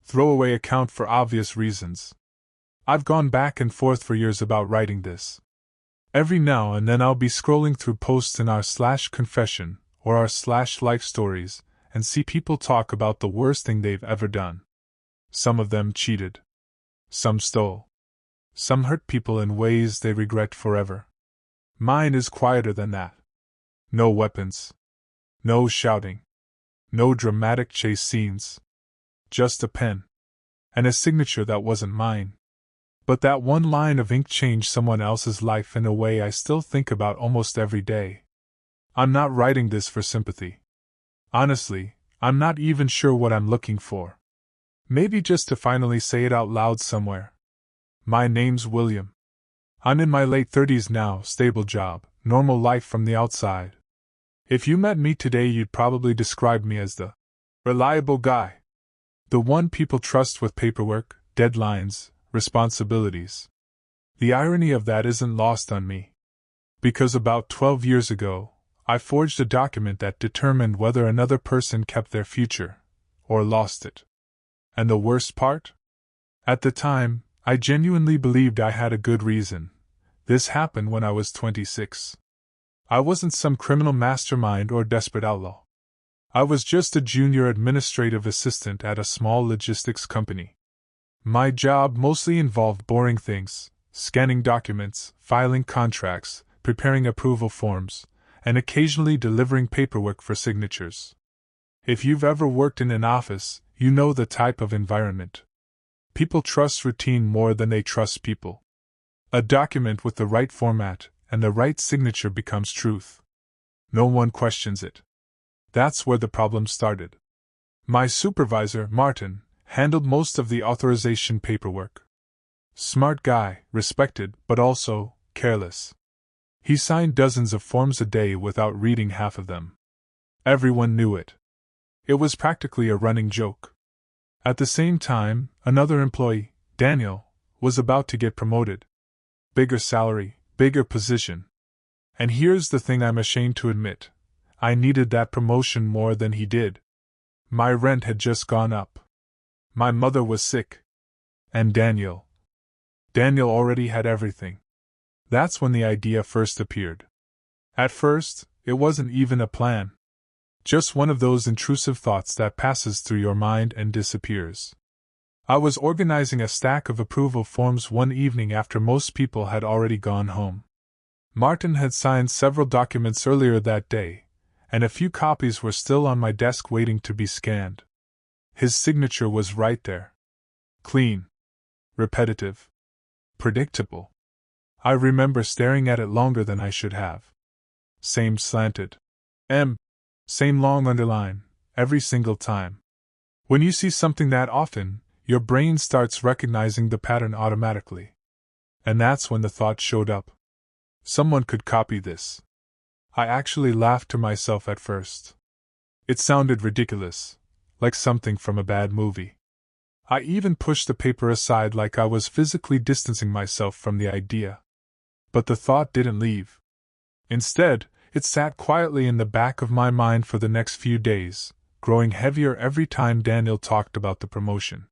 Throwaway account for obvious reasons. I've gone back and forth for years about writing this. Every now and then I'll be scrolling through posts in r/confession or r/life stories and see people talk about the worst thing they've ever done. Some of them cheated. Some stole. Some hurt people in ways they regret forever. Mine is quieter than that. No weapons. No shouting. No dramatic chase scenes. Just a pen. And a signature that wasn't mine. But that one line of ink changed someone else's life in a way I still think about almost every day. I'm not writing this for sympathy. Honestly, I'm not even sure what I'm looking for. Maybe just to finally say it out loud somewhere. My name's William. I'm in my late 30s now, stable job, normal life from the outside. If you met me today, you'd probably describe me as the reliable guy. The one people trust with paperwork, deadlines, responsibilities. The irony of that isn't lost on me. Because about 12 years ago, I forged a document that determined whether another person kept their future, or lost it. And the worst part? At the time, I genuinely believed I had a good reason. This happened when I was 26. I wasn't some criminal mastermind or desperate outlaw. I was just a junior administrative assistant at a small logistics company. My job mostly involved boring things, scanning documents, filing contracts, preparing approval forms, and occasionally delivering paperwork for signatures. If you've ever worked in an office, you know the type of environment. People trust routine more than they trust people. A document with the right format and the right signature becomes truth. No one questions it. That's where the problem started. My supervisor, Martin, handled most of the authorization paperwork. Smart guy, respected, but also careless. He signed dozens of forms a day without reading half of them. Everyone knew it. It was practically a running joke. At the same time, another employee, Daniel, was about to get promoted. Bigger salary, bigger position. And here's the thing I'm ashamed to admit. I needed that promotion more than he did. My rent had just gone up. My mother was sick. And Daniel already had everything. That's when the idea first appeared. At first, it wasn't even a plan. Just one of those intrusive thoughts that passes through your mind and disappears. I was organizing a stack of approval forms one evening after most people had already gone home. Martin had signed several documents earlier that day, and a few copies were still on my desk waiting to be scanned. His signature was right there. Clean. Repetitive. Predictable. I remember staring at it longer than I should have. Same slanted M. Same long underline, every single time. When you see something that often, your brain starts recognizing the pattern automatically. And that's when the thought showed up. Someone could copy this. I actually laughed to myself at first. It sounded ridiculous, like something from a bad movie. I even pushed the paper aside like I was physically distancing myself from the idea. But the thought didn't leave. Instead, it sat quietly in the back of my mind for the next few days, growing heavier every time Daniel talked about the promotion.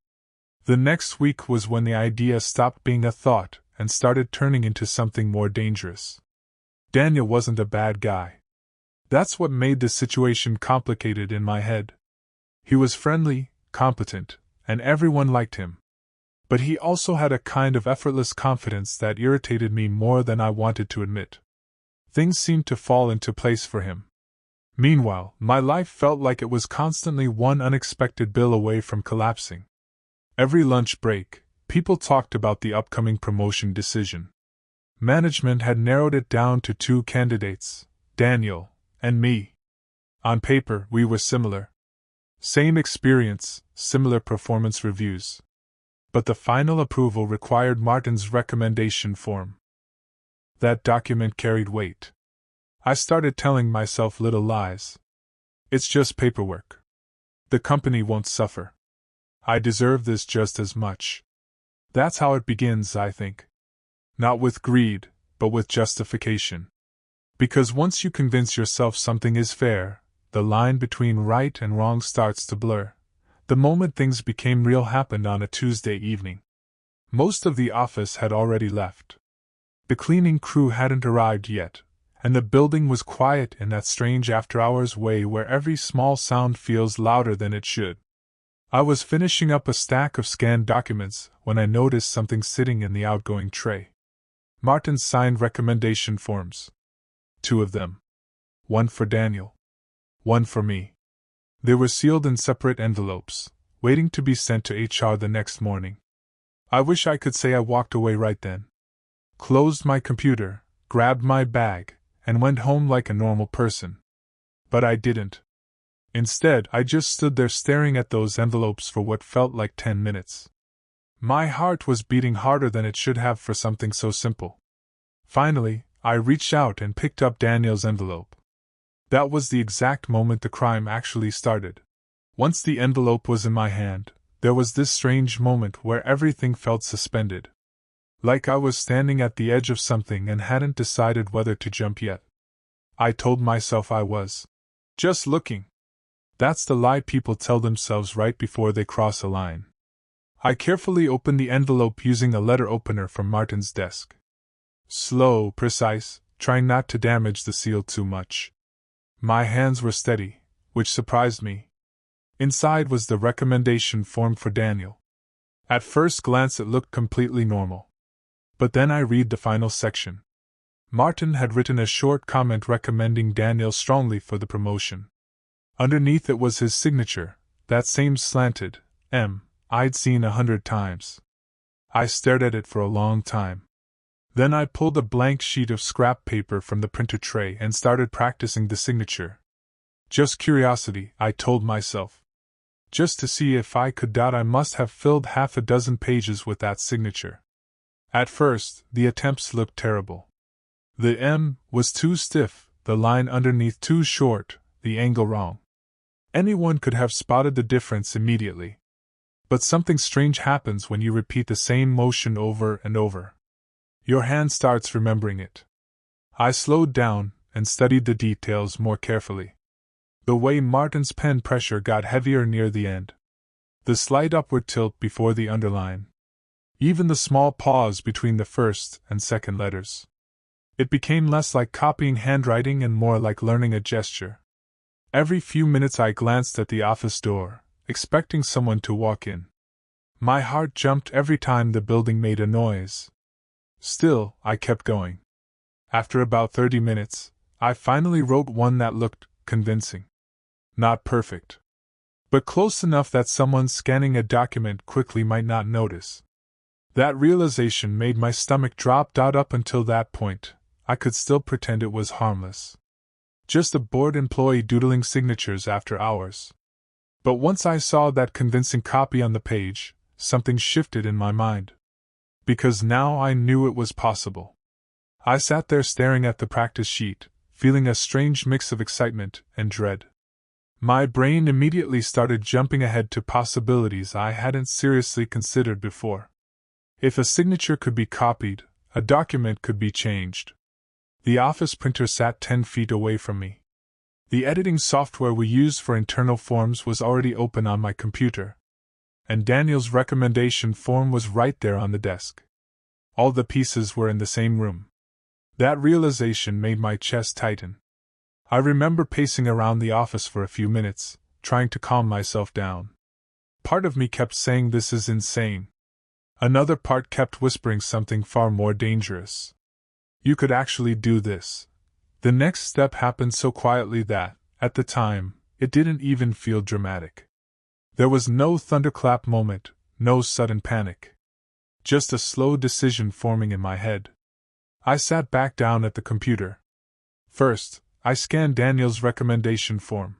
The next week was when the idea stopped being a thought and started turning into something more dangerous. Daniel wasn't a bad guy. That's what made the situation complicated in my head. He was friendly, competent, and everyone liked him. But he also had a kind of effortless confidence that irritated me more than I wanted to admit. Things seemed to fall into place for him. Meanwhile, my life felt like it was constantly one unexpected bill away from collapsing. Every lunch break, people talked about the upcoming promotion decision. Management had narrowed it down to 2 candidates, Daniel and me. On paper, we were similar. Same experience, similar performance reviews. But the final approval required Martin's recommendation form. That document carried weight. I started telling myself little lies. It's just paperwork. The company won't suffer. I deserve this just as much. That's how it begins, I think. Not with greed, but with justification. Because once you convince yourself something is fair, the line between right and wrong starts to blur. The moment things became real happened on a Tuesday evening. Most of the office had already left. The cleaning crew hadn't arrived yet, and the building was quiet in that strange after-hours way where every small sound feels louder than it should. I was finishing up a stack of scanned documents when I noticed something sitting in the outgoing tray. Martin's signed recommendation forms. 2 of them. One for Daniel. One for me. They were sealed in separate envelopes, waiting to be sent to HR the next morning. I wish I could say I walked away right then. Closed my computer, grabbed my bag, and went home like a normal person. But I didn't. Instead, I just stood there staring at those envelopes for what felt like 10 minutes. My heart was beating harder than it should have for something so simple. Finally, I reached out and picked up Daniel's envelope. That was the exact moment the crime actually started. Once the envelope was in my hand, there was this strange moment where everything felt suspended. Like I was standing at the edge of something and hadn't decided whether to jump yet. I told myself I was just looking. That's the lie people tell themselves right before they cross a line. I carefully opened the envelope using a letter opener from Martin's desk. Slow, precise, trying not to damage the seal too much. My hands were steady, which surprised me. Inside was the recommendation form for Daniel. At first glance it looked completely normal. But then I read the final section. Martin had written a short comment recommending Daniel strongly for the promotion. Underneath it was his signature, that same slanted M I'd seen 100 times. I stared at it for a long time. Then I pulled a blank sheet of scrap paper from the printer tray and started practicing the signature. Just curiosity, I told myself. Just to see if I could doubt I must have filled half a dozen pages with that signature. At first, the attempts looked terrible. The M was too stiff, the line underneath too short, the angle wrong. Anyone could have spotted the difference immediately. But something strange happens when you repeat the same motion over and over. Your hand starts remembering it. I slowed down and studied the details more carefully. The way Martin's pen pressure got heavier near the end. The slight upward tilt before the underline. Even the small pause between the first and second letters. It became less like copying handwriting and more like learning a gesture. Every few minutes I glanced at the office door, expecting someone to walk in. My heart jumped every time the building made a noise. Still, I kept going. After about 30 minutes, I finally wrote one that looked convincing. Not perfect. But close enough that someone scanning a document quickly might not notice. That realization made my stomach drop. Up until that point, I could still pretend it was harmless. Just a bored employee doodling signatures after hours. But once I saw that convincing copy on the page, something shifted in my mind. Because now I knew it was possible. I sat there staring at the practice sheet, feeling a strange mix of excitement and dread. My brain immediately started jumping ahead to possibilities I hadn't seriously considered before. If a signature could be copied, a document could be changed. The office printer sat 10 feet away from me. The editing software we used for internal forms was already open on my computer. And Daniel's recommendation form was right there on the desk. All the pieces were in the same room. That realization made my chest tighten. I remember pacing around the office for a few minutes, trying to calm myself down. Part of me kept saying this is insane. Another part kept whispering something far more dangerous. You could actually do this. The next step happened so quietly that, at the time, it didn't even feel dramatic. There was no thunderclap moment, no sudden panic. Just a slow decision forming in my head. I sat back down at the computer. First, I scanned Daniel's recommendation form.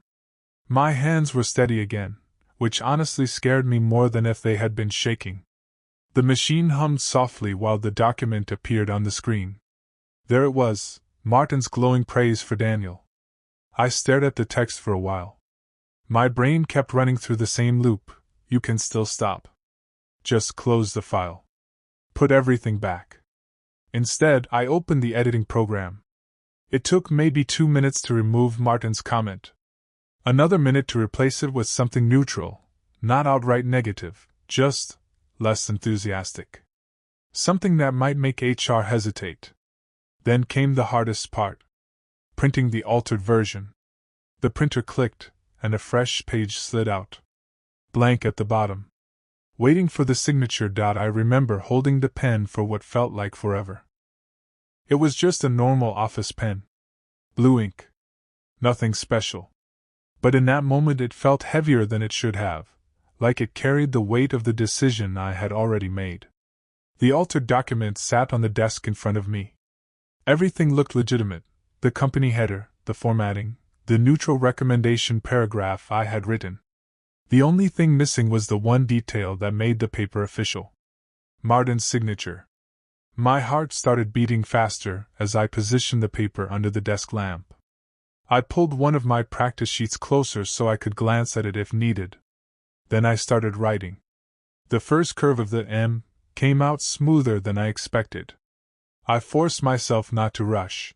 My hands were steady again, which honestly scared me more than if they had been shaking. The machine hummed softly while the document appeared on the screen. There it was, Martin's glowing praise for Daniel. I stared at the text for a while. My brain kept running through the same loop. You can still stop. Just close the file. Put everything back. Instead, I opened the editing program. It took maybe 2 minutes to remove Martin's comment. Another minute to replace it with something neutral, not outright negative, just less enthusiastic. Something that might make HR hesitate. Then came the hardest part. Printing the altered version. The printer clicked, and a fresh page slid out. Blank at the bottom. Waiting for the signature. I remember holding the pen for what felt like forever. It was just a normal office pen. Blue ink. Nothing special. But in that moment it felt heavier than it should have, like it carried the weight of the decision I had already made. The altered document sat on the desk in front of me. Everything looked legitimate: the company header, the formatting, the neutral recommendation paragraph I had written. The only thing missing was the one detail that made the paper official: Martin's signature. My heart started beating faster as I positioned the paper under the desk lamp. I pulled one of my practice sheets closer so I could glance at it if needed. Then I started writing. The first curve of the M came out smoother than I expected. I forced myself not to rush.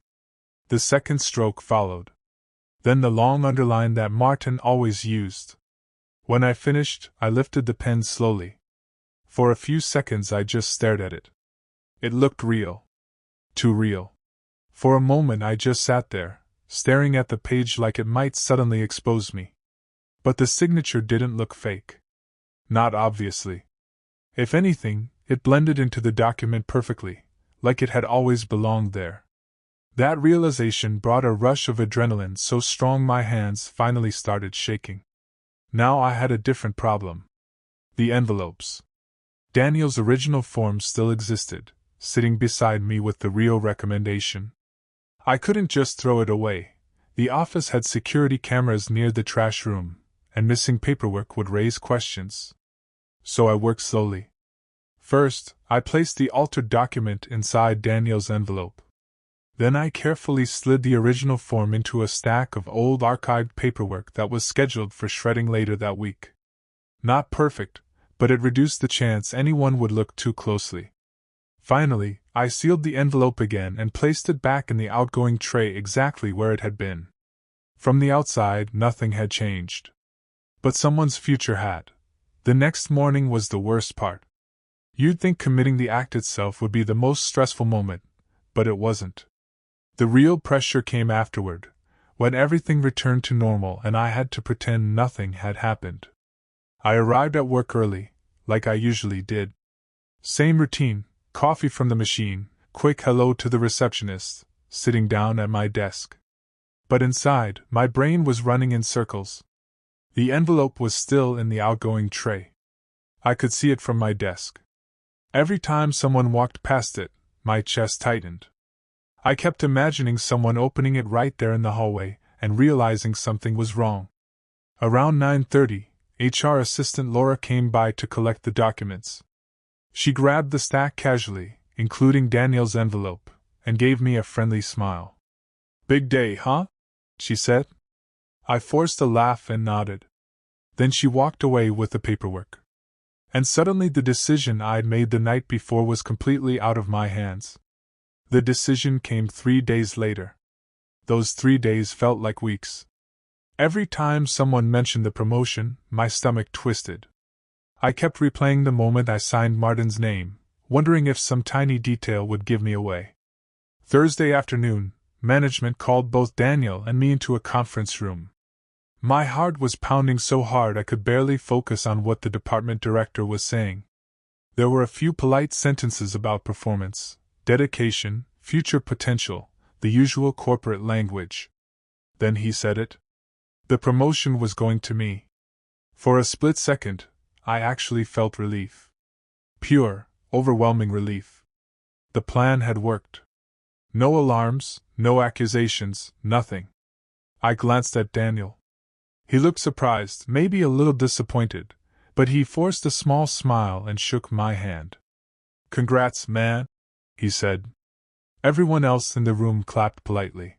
The second stroke followed. Then the long underline that Martin always used. When I finished, I lifted the pen slowly. For a few seconds I just stared at it. It looked real. Too real. For a moment I just sat there, staring at the page like it might suddenly expose me. But the signature didn't look fake. Not obviously. If anything, it blended into the document perfectly, like it had always belonged there. That realization brought a rush of adrenaline so strong my hands finally started shaking. Now I had a different problem. The envelopes. Daniel's original form still existed, sitting beside me with the real recommendation. I couldn't just throw it away. The office had security cameras near the trash room, and missing paperwork would raise questions. So I worked slowly. First, I placed the altered document inside Daniel's envelope. Then I carefully slid the original form into a stack of old archived paperwork that was scheduled for shredding later that week. Not perfect, but it reduced the chance anyone would look too closely. Finally, I sealed the envelope again and placed it back in the outgoing tray exactly where it had been. From the outside, nothing had changed. But someone's future had. The next morning was the worst part. You'd think committing the act itself would be the most stressful moment, but it wasn't. The real pressure came afterward, when everything returned to normal and I had to pretend nothing had happened. I arrived at work early, like I usually did. Same routine: coffee from the machine, quick hello to the receptionist, sitting down at my desk. But inside, my brain was running in circles. The envelope was still in the outgoing tray. I could see it from my desk. Every time someone walked past it, my chest tightened. I kept imagining someone opening it right there in the hallway and realizing something was wrong. Around 9:30, HR assistant Laura came by to collect the documents. She grabbed the stack casually, including Daniel's envelope, and gave me a friendly smile. "Big day, huh?" she said. I forced a laugh and nodded. Then she walked away with the paperwork. And suddenly the decision I'd made the night before was completely out of my hands. The decision came 3 days later. Those 3 days felt like weeks. Every time someone mentioned the promotion, my stomach twisted. I kept replaying the moment I signed Martin's name, wondering if some tiny detail would give me away. Thursday afternoon, management called both Daniel and me into a conference room. My heart was pounding so hard I could barely focus on what the department director was saying. There were a few polite sentences about performance, dedication, future potential, the usual corporate language. Then he said it. The promotion was going to me. For a split second, I actually felt relief. Pure, overwhelming relief. The plan had worked. No alarms, no accusations, nothing. I glanced at Daniel. He looked surprised, maybe a little disappointed, but he forced a small smile and shook my hand. "Congrats, man," he said. Everyone else in the room clapped politely.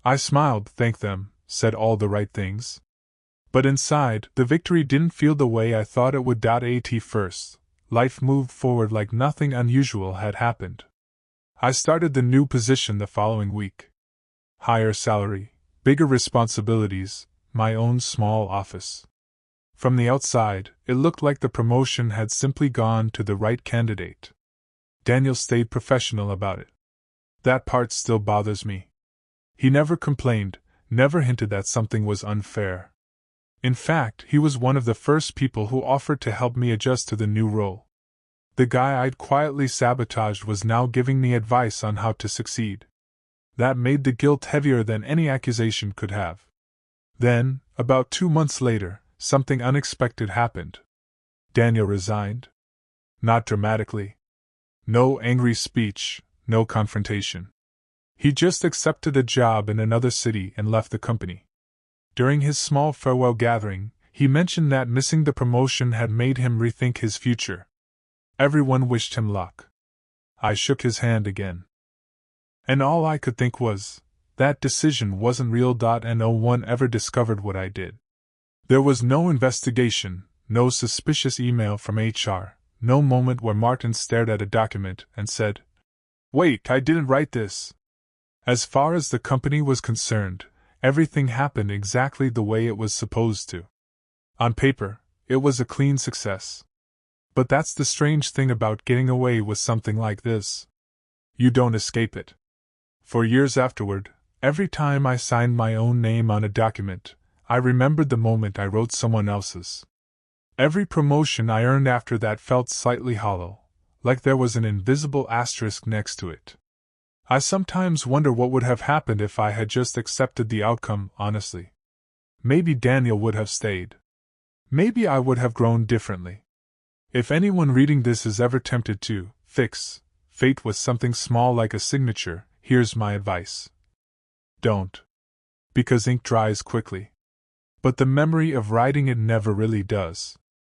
I smiled, thanked them, said all the right things. But inside, the victory didn't feel the way I thought it would. At first, life moved forward like nothing unusual had happened. I started the new position the following week. Higher salary, bigger responsibilities, my own small office. From the outside, it looked like the promotion had simply gone to the right candidate. Daniel stayed professional about it. That part still bothers me. He never complained, never hinted that something was unfair. In fact, he was one of the first people who offered to help me adjust to the new role. The guy I'd quietly sabotaged was now giving me advice on how to succeed. That made the guilt heavier than any accusation could have. Then, about 2 months later, something unexpected happened. Daniel resigned. Not dramatically. No angry speech, no confrontation. He just accepted a job in another city and left the company. During his small farewell gathering, he mentioned that missing the promotion had made him rethink his future. Everyone wished him luck. I shook his hand again. And all I could think was, that decision wasn't real. And no one ever discovered what I did. There was no investigation, no suspicious email from HR, no moment where Martin stared at a document and said, "Wait, I didn't write this." As far as the company was concerned, everything happened exactly the way it was supposed to. On paper, it was a clean success. But that's the strange thing about getting away with something like this. You don't escape it. For years afterward, every time I signed my own name on a document, I remembered the moment I wrote someone else's. Every promotion I earned after that felt slightly hollow, like there was an invisible asterisk next to it. I sometimes wonder what would have happened if I had just accepted the outcome honestly. Maybe Daniel would have stayed. Maybe I would have grown differently. If anyone reading this is ever tempted to fix fate with something small like a signature, here's my advice. Don't. Because ink dries quickly. But the memory of writing it never really does.